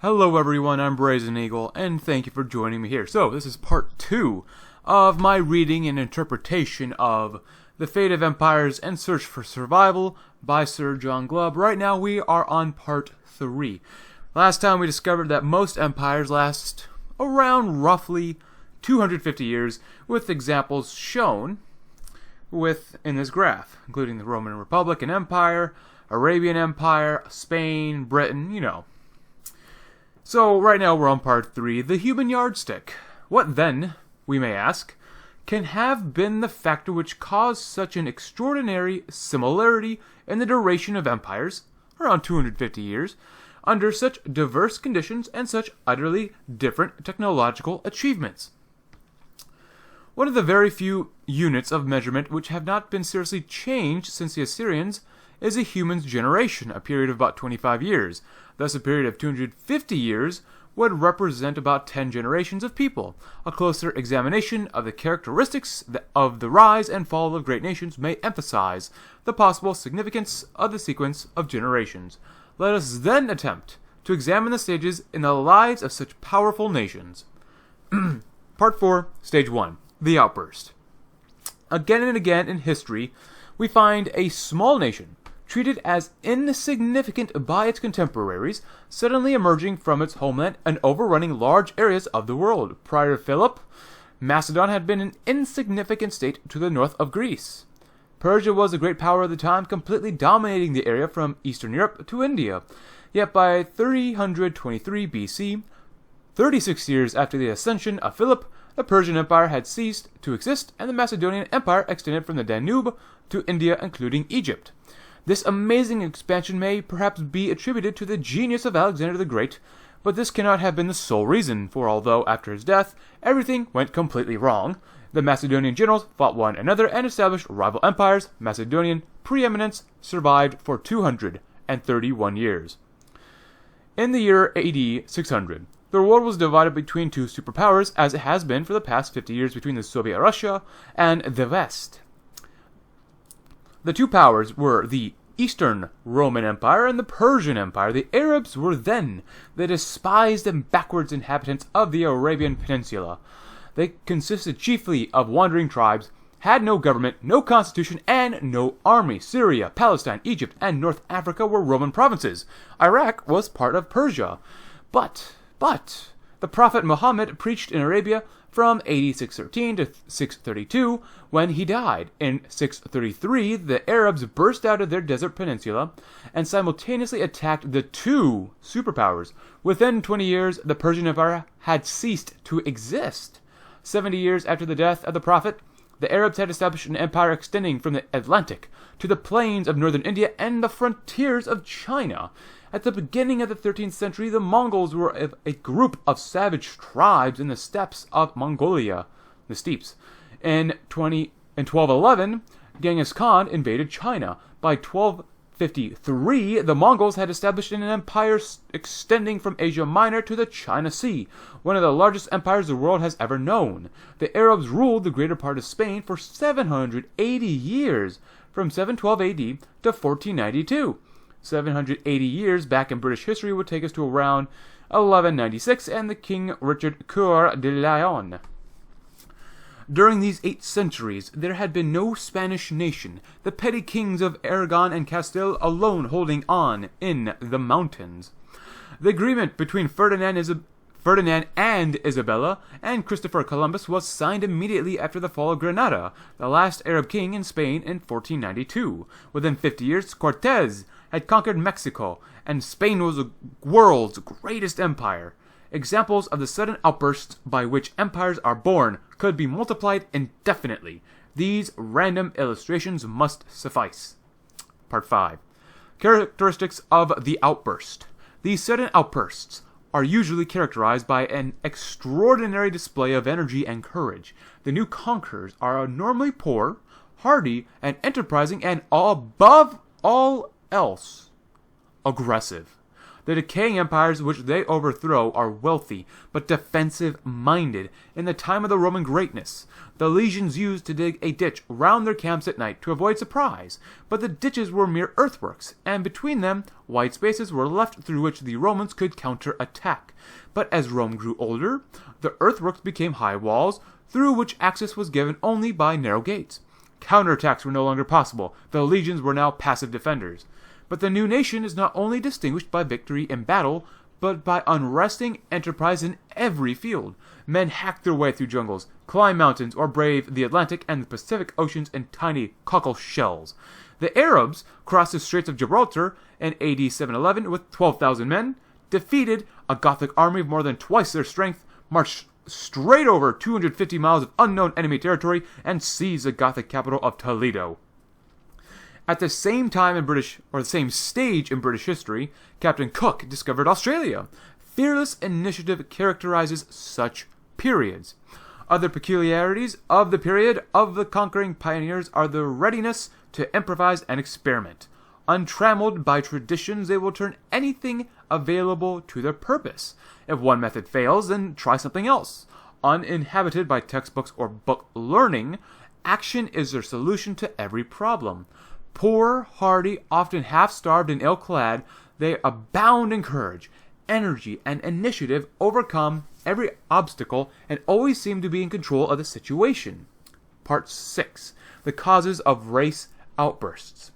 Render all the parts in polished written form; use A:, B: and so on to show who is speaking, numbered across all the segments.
A: Hello everyone, I'm Brazen Eagle, and thank you for joining me here. So, this is part 2 of my reading and interpretation of The Fate of Empires and Search for Survival by Sir John Glubb. Right now we are on part 3. Last time we discovered that most empires last around roughly 250 years, with examples shown in this graph, including the Roman Republic and Empire, Arabian Empire, Spain, Britain, So, right now we're on part 3, the human yardstick. What then, we may ask, can have been the factor which caused such an extraordinary similarity in the duration of empires, around 250 years, under such diverse conditions and such utterly different technological achievements? One of the very few units of measurement which have not been seriously changed since the Assyrians is a human's generation, a period of about 25 years. Thus, a period of 250 years would represent about 10 generations of people. A closer examination of the characteristics of the rise and fall of great nations may emphasize the possible significance of the sequence of generations. Let us then attempt to examine the stages in the lives of such powerful nations. Part 4, Stage 1, the outburst. Again and again in history, we find a small nation, treated as insignificant by its contemporaries, suddenly emerging from its homeland and overrunning large areas of the world. Prior to Philip, Macedon had been an insignificant state to the north of Greece. Persia was the great power of the time, completely dominating the area from Eastern Europe to India. Yet by 323 BC, 36 years after the ascension of Philip, the Persian Empire had ceased to exist, and the Macedonian Empire extended from the Danube to India, including Egypt. This amazing expansion may perhaps be attributed to the genius of Alexander the Great, but this cannot have been the sole reason, for although after his death everything went completely wrong, the Macedonian generals fought one another and established rival empires. Macedonian preeminence survived for 231 years. In the year AD 600, the world was divided between two superpowers, as it has been for the past 50 years between the Soviet Russia and the West. The two powers were the Eastern Roman Empire and the Persian Empire. The Arabs were then the despised and backwards inhabitants of the Arabian Peninsula. They consisted chiefly of wandering tribes, had no government, no constitution, and no army. Syria, Palestine, Egypt, and North Africa were Roman provinces. Iraq was part of Persia. But the Prophet Muhammad preached in Arabia from AD 613 to 632, when he died. In 633, the Arabs burst out of their desert peninsula and simultaneously attacked the two superpowers. Within 20 years, the Persian Empire had ceased to exist. 70 years after the death of the Prophet, the Arabs had established an empire extending from the Atlantic to the plains of northern India and the frontiers of China. At the beginning of the 13th century, the Mongols were a group of savage tribes in the steppes of Mongolia, the steppes. In 1211, Genghis Khan invaded China. By 1253, the Mongols had established an empire extending from Asia Minor to the China Sea, one of the largest empires the world has ever known. The Arabs ruled the greater part of Spain for 780 years, from 712 AD to 1492. 780 years back in British history would take us to around 1196 and the King Richard Coeur de Lion. During these 8 centuries, there had been no Spanish nation, the petty kings of Aragon and Castile alone holding on in the mountains. The agreement between Ferdinand and Isabella and Christopher Columbus was signed immediately after the fall of Granada, the last Arab king in Spain, in 1492. Within 50 years, Cortés had conquered Mexico, and Spain was the world's greatest empire. Examples of the sudden outbursts by which empires are born could be multiplied indefinitely. These random illustrations must suffice. Part 5. Characteristics of the outburst. These sudden outbursts are usually characterized by an extraordinary display of energy and courage. The new conquerors are normally poor, hardy, and enterprising, and above all else, aggressive. The decaying empires which they overthrow are wealthy, but defensive-minded in the time of the Roman greatness. The legions used to dig a ditch round their camps at night to avoid surprise, but the ditches were mere earthworks, and between them wide spaces were left through which the Romans could counter-attack. But as Rome grew older, the earthworks became high walls, through which access was given only by narrow gates. Counterattacks were no longer possible. The legions were now passive defenders. But the new nation is not only distinguished by victory in battle, but by unresting enterprise in every field. Men hack their way through jungles, climb mountains, or brave the Atlantic and the Pacific Oceans in tiny cockle shells. The Arabs crossed the Straits of Gibraltar in AD 711 with 12,000 men, defeated a Gothic army of more than twice their strength, marched straight over 250 miles of unknown enemy territory, and seized the Gothic capital of Toledo. At the same stage in British history, Captain Cook discovered Australia. Fearless initiative characterizes such periods. Other peculiarities of the period of the conquering pioneers are the readiness to improvise and experiment. Untrammeled by traditions, they will turn anything available to their purpose. If one method fails, then try something else. Uninhabited by textbooks or book learning, action is their solution to every problem. Poor, hardy, often half-starved and ill-clad, they abound in courage, energy, and initiative, overcome every obstacle, and always seem to be in control of the situation. Part 6. The causes of race outbursts.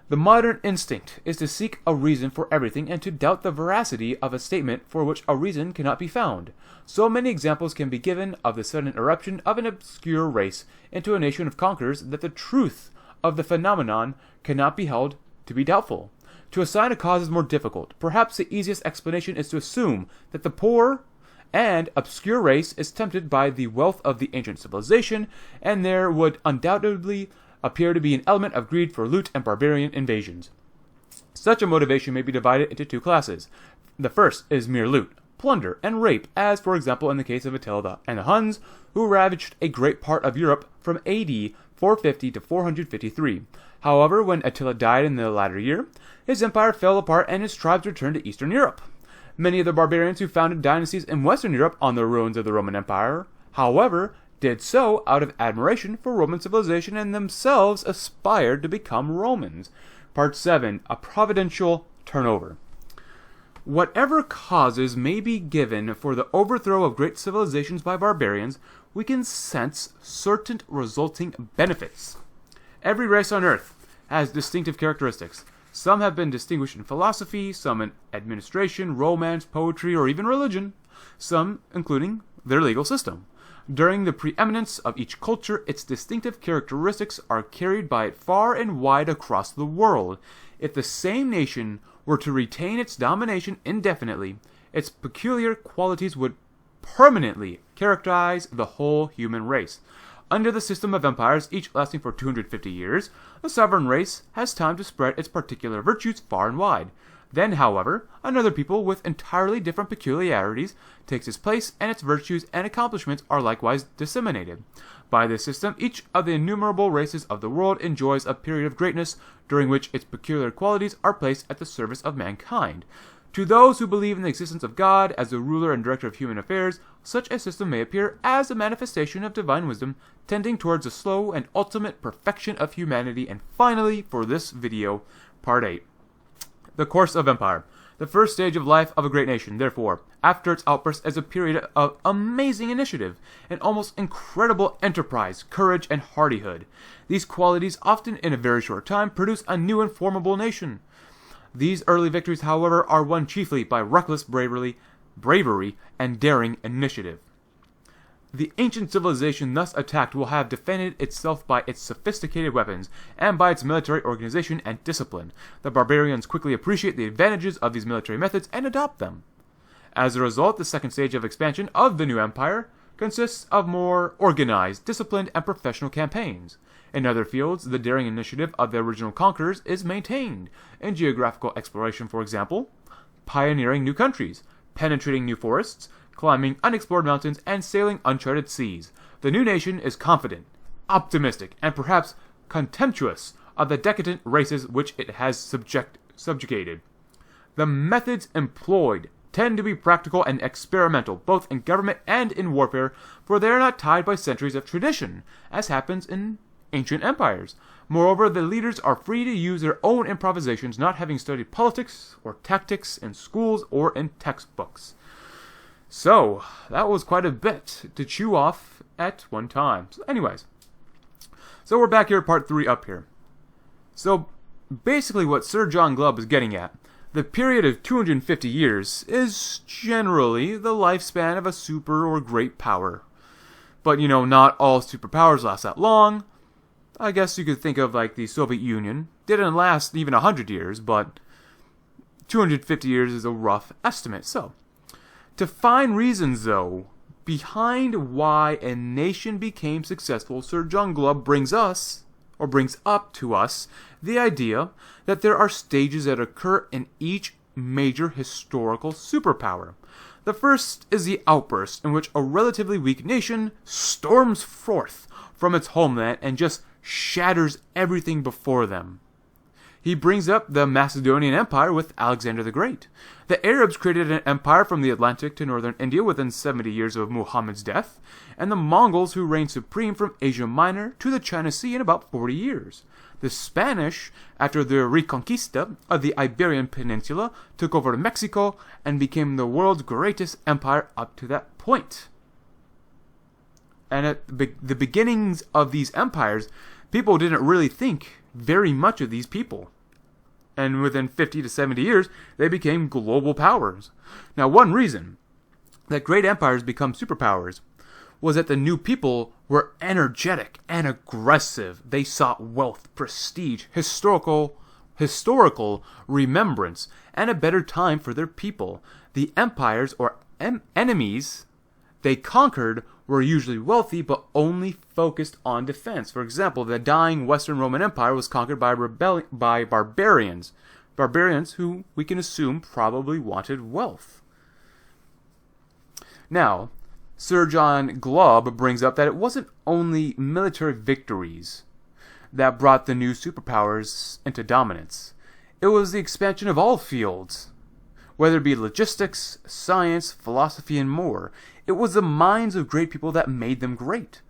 A: The modern instinct is to seek a reason for everything and to doubt the veracity of a statement for which a reason cannot be found. So many examples can be given of the sudden eruption of an obscure race into a nation of conquerors that the truth of the phenomenon cannot be held to be doubtful. To assign a cause is more difficult. Perhaps the easiest explanation is to assume that the poor and obscure race is tempted by the wealth of the ancient civilization, and there would undoubtedly appear to be an element of greed for loot and barbarian invasions. Such a motivation may be divided into two classes. The first is mere loot, plunder, and rape, as for example in the case of Attila and the Huns, who ravaged a great part of Europe from AD 450 to 453. However, when Attila died in the latter year, his empire fell apart and his tribes returned to Eastern Europe. Many of the barbarians who founded dynasties in Western Europe on the ruins of the Roman Empire, however, did so out of admiration for Roman civilization and themselves aspired to become Romans. Part 7. A providential turnover. Whatever causes may be given for the overthrow of great civilizations by barbarians, we can sense certain resulting benefits. Every race on earth has distinctive characteristics. Some have been distinguished in philosophy, some in administration, romance, poetry, or even religion, some including their legal system. During the preeminence of each culture, its distinctive characteristics are carried by it far and wide across the world. If the same nation were to retain its domination indefinitely, its peculiar qualities would permanently characterize the whole human race. Under the system of empires, each lasting for 250 years, the sovereign race has time to spread its particular virtues far and wide. Then, however, another people with entirely different peculiarities takes its place, and its virtues and accomplishments are likewise disseminated. By this system, each of the innumerable races of the world enjoys a period of greatness, during which its peculiar qualities are placed at the service of mankind. To those who believe in the existence of God as the ruler and director of human affairs, such a system may appear as a manifestation of divine wisdom, tending towards the slow and ultimate perfection of humanity. And finally, for this video, Part 8. The course of empire. The first stage of life of a great nation, therefore, after its outburst, is a period of amazing initiative and almost incredible enterprise, courage, and hardihood. These qualities, often in a very short time, produce a new and formidable nation. These early victories, however, are won chiefly by reckless bravery, and daring initiative. The ancient civilization thus attacked will have defended itself by its sophisticated weapons, and by its military organization and discipline. The barbarians quickly appreciate the advantages of these military methods and adopt them. As a result, the second stage of expansion of the new empire consists of more organized, disciplined, and professional campaigns. In other fields, the daring initiative of the original conquerors is maintained. In geographical exploration, for example, pioneering new countries, penetrating new forests, climbing unexplored mountains, and sailing uncharted seas. The new nation is confident, optimistic, and perhaps contemptuous of the decadent races which it has subjugated. The methods employed tend to be practical and experimental, both in government and in warfare, for they are not tied by centuries of tradition, as happens in ancient empires. Moreover, the leaders are free to use their own improvisations, not having studied politics or tactics in schools or in textbooks. So, that was quite a bit to chew off at one time. So anyways, so we're back here at part 3 up here. So, basically what Sir John Glubb is getting at, the period of 250 years is generally the lifespan of a super or great power. But, not all superpowers last that long. I guess you could think of like the Soviet Union. Didn't last even 100 years, but 250 years is a rough estimate. So, to find reasons, though, behind why a nation became successful, Sir John Glubb brings up to us the idea that there are stages that occur in each major historical superpower. The first is the outburst, in which a relatively weak nation storms forth from its homeland and just shatters everything before them. He brings up the Macedonian Empire with Alexander the Great. The Arabs created an empire from the Atlantic to northern India within 70 years of Muhammad's death, and the Mongols who reigned supreme from Asia Minor to the China Sea in about 40 years. The Spanish, after the Reconquista of the Iberian Peninsula, took over Mexico and became the world's greatest empire up to that point. And at the beginnings of these empires, people didn't really think very much of these people. And within 50 to 70 years, they became global powers. Now, one reason that great empires become superpowers was that the new people were energetic and aggressive. They sought wealth, prestige, historical remembrance, and a better time for their people. The empires or enemies they conquered were usually wealthy, but only focused on defense. For example, the dying Western Roman Empire was conquered by barbarians. Barbarians who we can assume probably wanted wealth. Now, Sir John Glubb brings up that it wasn't only military victories that brought the new superpowers into dominance. It was the expansion of all fields, whether it be logistics, science, philosophy, and more. It was the minds of great people that made them great.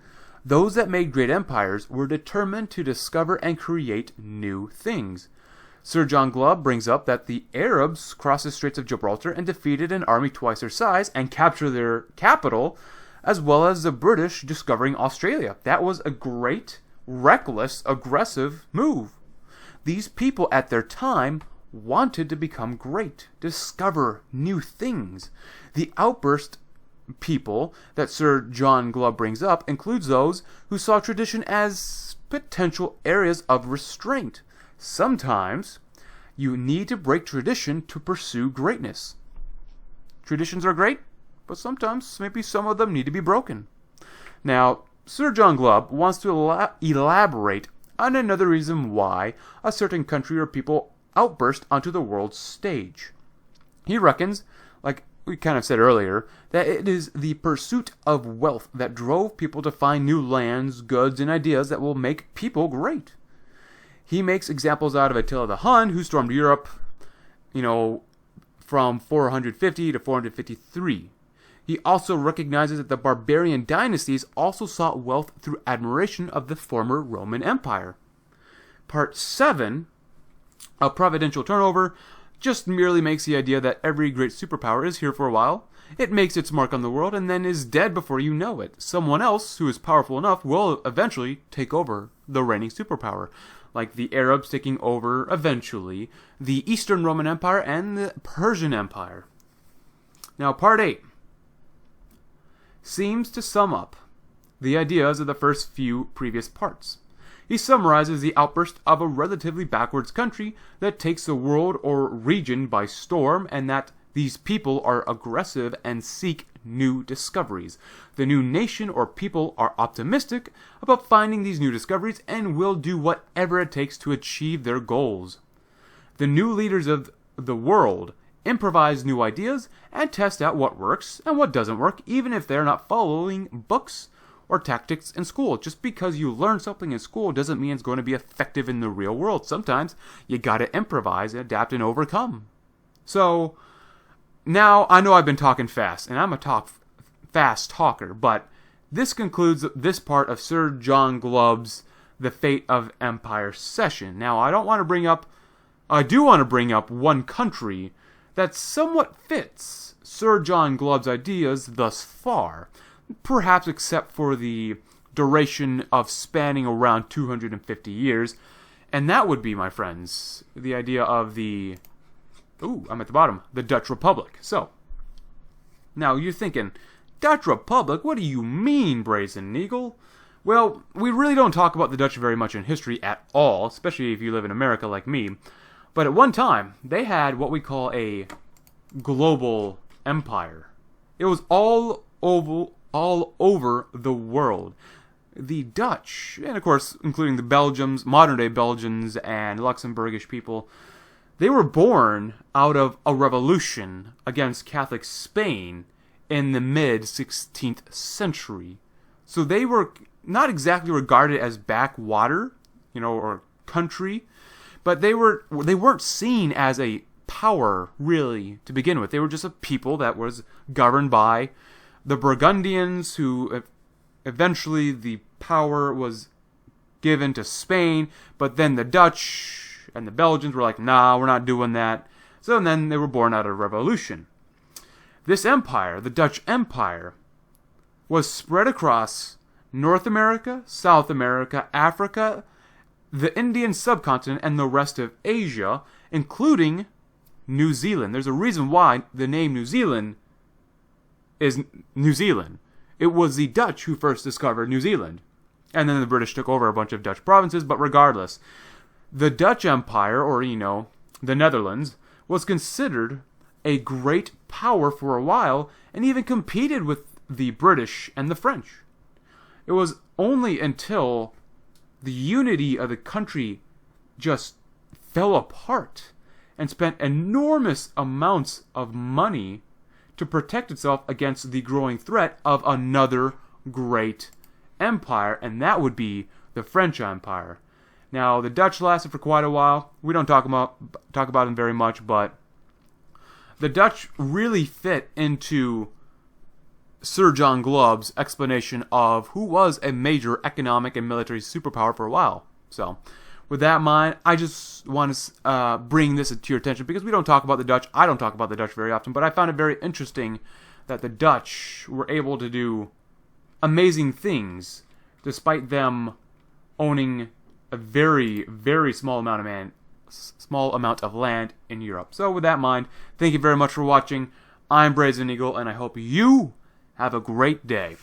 A: Those that made great empires were determined to discover and create new things. Sir John Glubb brings up that the Arabs crossed the Straits of Gibraltar and defeated an army twice their size and captured their capital, as well as the British discovering Australia. That was a great, reckless, aggressive move. These people at their time wanted to become great, discover new things. The outburst people that Sir John Glubb brings up includes those who saw tradition as potential areas of restraint. Sometimes you need to break tradition to pursue greatness. Traditions are great, but sometimes maybe some of them need to be broken. Now, Sir John Glubb wants to elaborate on another reason why a certain country or people outburst onto the world stage. He reckons, like we kind of said earlier, that it is the pursuit of wealth that drove people to find new lands, goods, and ideas that will make people great. He makes examples out of Attila the Hun, who stormed Europe, from 450 to 453. He also recognizes that the barbarian dynasties also sought wealth through admiration of the former Roman Empire. Part 7, a providential turnover, just merely makes the idea that every great superpower is here for a while. It makes its mark on the world and then is dead before you know it. Someone else who is powerful enough will eventually take over the reigning superpower, like the Arabs taking over, eventually, the Eastern Roman Empire and the Persian Empire. Now, Part 8 seems to sum up the ideas of the first few previous parts. He summarizes the outburst of a relatively backwards country that takes the world or region by storm, and that these people are aggressive and seek new discoveries. The new nation or people are optimistic about finding these new discoveries and will do whatever it takes to achieve their goals. The new leaders of the world improvise new ideas and test out what works and what doesn't work, even if they're not following books or tactics in school. Just because you learn something in school doesn't mean it's going to be effective in the real world. Sometimes you gotta improvise, adapt, and overcome. So, now I know I've been talking fast, and I'm a fast talker, but this concludes this part of Sir John Glubb's The Fate of Empire session. Now, I do want to bring up one country that somewhat fits Sir John Glubb's ideas thus far, perhaps except for the duration of spanning around 250 years, and that would be, my friends, the idea of the Dutch Republic. So, now you're thinking, Dutch Republic? What do you mean, Brazen Eagle? Well, we really don't talk about the Dutch very much in history at all, especially if you live in America like me. But at one time, they had what we call a global empire. It was all over the world. The Dutch, and of course, including the Belgians, modern-day Belgians and Luxembourgish people, they were born out of a revolution against Catholic Spain in the mid-16th century. So they were not exactly regarded as backwater, or country, but they weren't seen as a power, really, to begin with. They were just a people that was governed by the Burgundians, who eventually the power was given to Spain, but then the Dutch and the Belgians were like, nah, we're not doing that. So then they were born out of a revolution. This empire, the Dutch Empire, was spread across North America, South America, Africa, the Indian subcontinent, and the rest of Asia, including New Zealand. There's a reason why the name New Zealand is New Zealand. It was the Dutch who first discovered New Zealand. And then the British took over a bunch of Dutch provinces, but regardless, the Dutch Empire, or, the Netherlands, was considered a great power for a while, and even competed with the British and the French. It was only until the unity of the country just fell apart and spent enormous amounts of money to protect itself against the growing threat of another great empire, and that would be the French Empire. Now, the Dutch lasted for quite a while. We don't talk about them very much, but the Dutch really fit into Sir John Glubb's explanation of who was a major economic and military superpower for a while. So, with that in mind, I just want to bring this to your attention because we don't talk about the Dutch. I don't talk about the Dutch very often, but I found it very interesting that the Dutch were able to do amazing things despite them owning a very, very small amount of land in Europe. So with that in mind, thank you very much for watching. I'm Brazen Eagle, and I hope you have a great day.